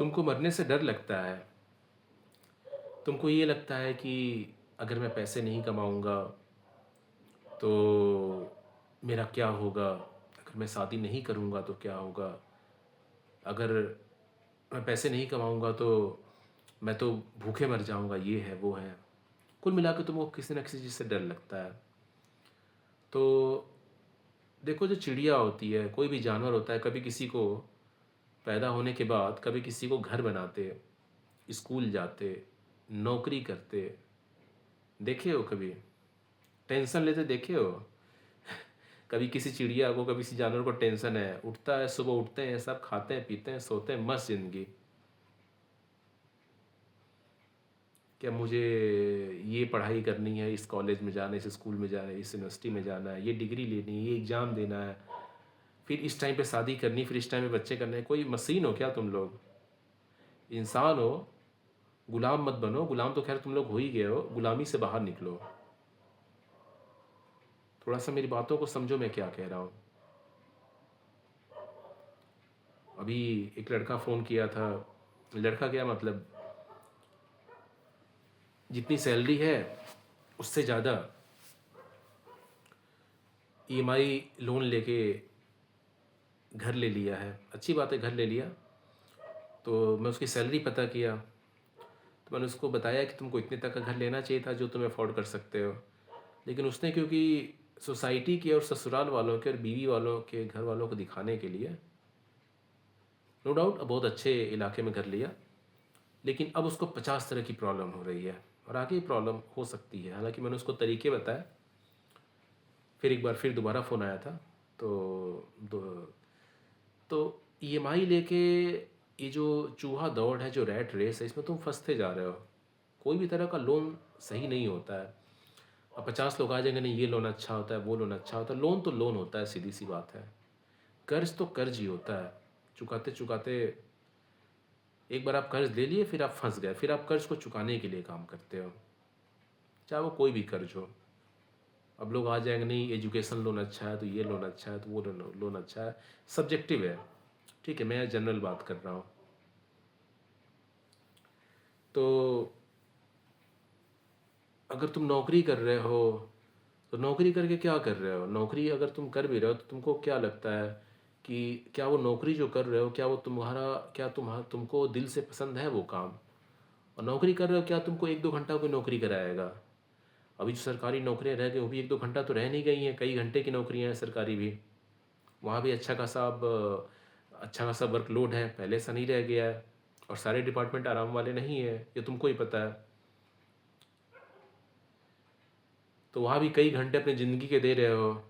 तुमको मरने से डर लगता है। तुमको ये लगता है कि अगर मैं पैसे नहीं कमाऊँगा तो मेरा क्या होगा? अगर मैं शादी नहीं करूँगा तो क्या होगा? अगर मैं पैसे नहीं कमाऊँगा तो मैं तो भूखे मर जाऊँगा, ये है, वो है। कुल मिला के तुमको किसी न किसी चीज़ से डर लगता है। तो देखो, जो चिड़िया होती है, कोई भी जानवर होता है, कभी किसी को पैदा होने के बाद कभी किसी को घर बनाते, स्कूल जाते, नौकरी करते, देखे हो कभी? टेंशन लेते देखे हो? कभी किसी चिड़िया को, कभी किसी जानवर को टेंशन है, उठता है, सुबह उठते हैं, सब खाते हैं, पीते हैं, सोते हैं, मस्त जिंदगी। क्या मुझे ये पढ़ाई करनी है, इस कॉलेज में जाना है, इस स्कूल में जाना है, इस यूनिवर्सिटी में जाना है, ये डिग्री लेनी है, ये एग्ज़ाम देना है, फिर इस टाइम पे शादी करनी, फिर इस टाइम पे बच्चे करने हैं। कोई मशीन हो क्या तुम लोग? इंसान हो। गुलाम मत बनो। गुलाम तो खैर तुम लोग हो ही गए हो, गुलामी से बाहर निकलो। थोड़ा सा मेरी बातों को समझो, मैं क्या कह रहा हूँ। अभी एक लड़का फ़ोन किया था। लड़का क्या, मतलब जितनी सैलरी है उससे ज़्यादा ईएमआई लोन लेके घर ले लिया है। अच्छी बात है, घर ले लिया। तो मैं उसकी सैलरी पता किया, तो मैंने उसको बताया कि तुमको इतने तक का घर लेना चाहिए था जो तुम अफोर्ड कर सकते हो। लेकिन उसने, क्योंकि सोसाइटी के और ससुराल वालों के और बीवी वालों के घर वालों को दिखाने के लिए, नो डाउट बहुत अच्छे इलाके में घर लिया, लेकिन अब उसको 50 तरह की प्रॉब्लम हो रही है और आगे प्रॉब्लम हो सकती है। हालांकि मैंने उसको तरीके बताए। फिर एक बार फिर दोबारा फ़ोन आया था। तो दो तो ईएमआई लेके, ये जो चूहा दौड़ है, जो रैट रेस है, इसमें तुम फंसते जा रहे हो। कोई भी तरह का लोन सही नहीं होता है। अब 50 लोग आ जाएंगे, नहीं ये लोन अच्छा होता है, वो लोन अच्छा होता है। लोन तो लोन होता है, सीधी सी बात है। कर्ज तो कर्ज ही होता है। चुकाते चुकाते एक बार आप कर्ज ले लिए, फिर आप फंस गए, फिर आप कर्ज को चुकाने के लिए काम करते हो, चाहे वो कोई भी कर्ज हो। अब लोग आ जाएंगे, नहीं एजुकेशन लोन अच्छा है तो ये लोन अच्छा है, तो वो लोन लोन अच्छा है। सब्जेक्टिव है, ठीक है, मैं जनरल बात कर रहा हूँ। तो अगर तुम नौकरी कर रहे हो तो नौकरी करके क्या कर रहे हो? नौकरी अगर तुम कर भी रहे हो तो तुमको क्या लगता है कि क्या वो नौकरी जो कर रहे हो, क्या वो तुम्हारा, क्या तुमको दिल से पसंद है वो काम? और नौकरी कर रहे हो, क्या तुमको 1-2 घंटा कोई नौकरी कराएगा? अभी जो सरकारी नौकरियां रह गई वो भी 1-2 घंटा तो रह नहीं गई हैं, कई घंटे की नौकरियां हैं सरकारी भी। वहाँ भी अच्छा खासा अब अच्छा खासा वर्कलोड है, पहले सा नहीं रह गया है। और सारे डिपार्टमेंट आराम वाले नहीं है, ये तुमको ही पता है। तो वहाँ भी कई घंटे अपनी ज़िंदगी के दे रहे हो,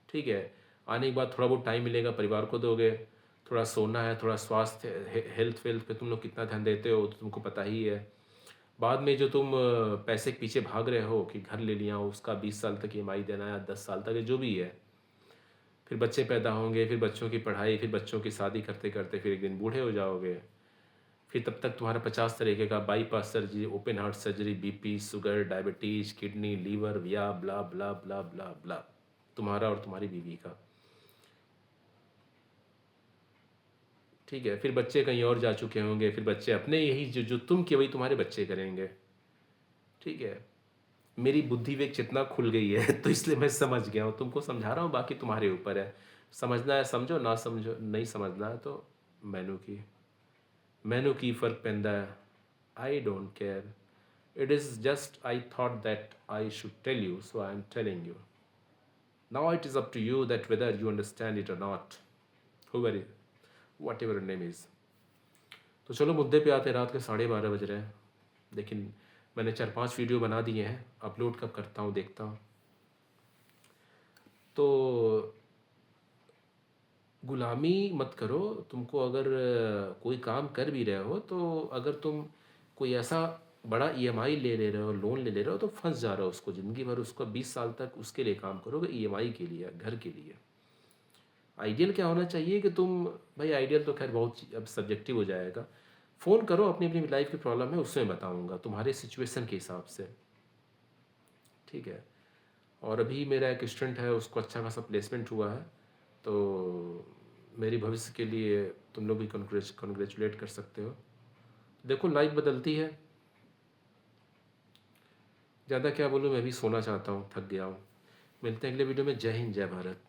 ठीक है। आने के बाद थोड़ा बहुत टाइम मिलेगा, परिवार को दोगे। थोड़ा सोना है, थोड़ा स्वास्थ्य, हेल्थ वेल्थ पे तुम लोग कितना ध्यान देते हो तो तुमको पता ही है। बाद में जो तुम पैसे के पीछे भाग रहे हो कि घर ले लिया हो, उसका 20 साल तक ईएमआई देना है, 10 साल तक, जो भी है। फिर बच्चे पैदा होंगे, फिर बच्चों की पढ़ाई, फिर बच्चों की शादी करते करते फिर एक दिन बूढ़े हो जाओगे। फिर तब तक तुम्हारा 50 तरीके का bypass surgery, open heart surgery, BP, sugar, diabetes, kidney, liver, या ब्ला ब्ला ब्ला ब्ला ब्ला, तुम्हारा और तुम्हारी बीवी का, ठीक है। फिर बच्चे कहीं और जा चुके होंगे, फिर बच्चे अपने यही जो जो तुम किए वही तुम्हारे बच्चे करेंगे, ठीक है। मेरी बुद्धि विवेक चेतना खुल गई है तो इसलिए मैं समझ गया हूँ, तुमको समझा रहा हूँ, बाकी तुम्हारे ऊपर है। समझना है समझो, ना समझो, नहीं समझना है तो मैनू की फ़र्क पैंदा है। I don't care. It is just I thought that I should tell you, so I am telling you. Now it is up to you that whether you understand it और not, however whatever name is. तो चलो मुद्दे पे आते हैं। रात के 12:30 बज रहे हैं, लेकिन मैंने 4-5 वीडियो बना दिए हैं। अपलोड कब करता हूँ देखता हूँ। तो गुलामी मत करो। तुमको अगर कोई काम कर भी रहे हो, तो अगर तुम कोई ऐसा बड़ा ईएमआई ले रहे हो, लोन ले रहे हो, तो फंस जा रहे हो। उसको ज़िंदगी भर, उसको 20 साल तक उसके लिए काम करोगे, ईएमआई के लिए, घर के लिए। आइडियल क्या होना चाहिए कि तुम, भाई आइडियल तो खैर बहुत अब सब्जेक्टिव हो जाएगा। फ़ोन करो, अपनी अपनी लाइफ की प्रॉब्लम है, उसमें बताऊंगा तुम्हारे सिचुएशन के हिसाब से, ठीक है। और अभी मेरा एक स्टूडेंट है, उसको अच्छा खासा प्लेसमेंट हुआ है, तो मेरी भविष्य के लिए तुम लोग भी कॉन्ग्रेचुलेट कर सकते हो। देखो लाइफ बदलती है, ज़्यादा क्या बोलूँ, मैं भी सोना चाहता हूँ, थक गया हूँ। मिलते हैं अगले वीडियो में। जय हिंद, जय भारत।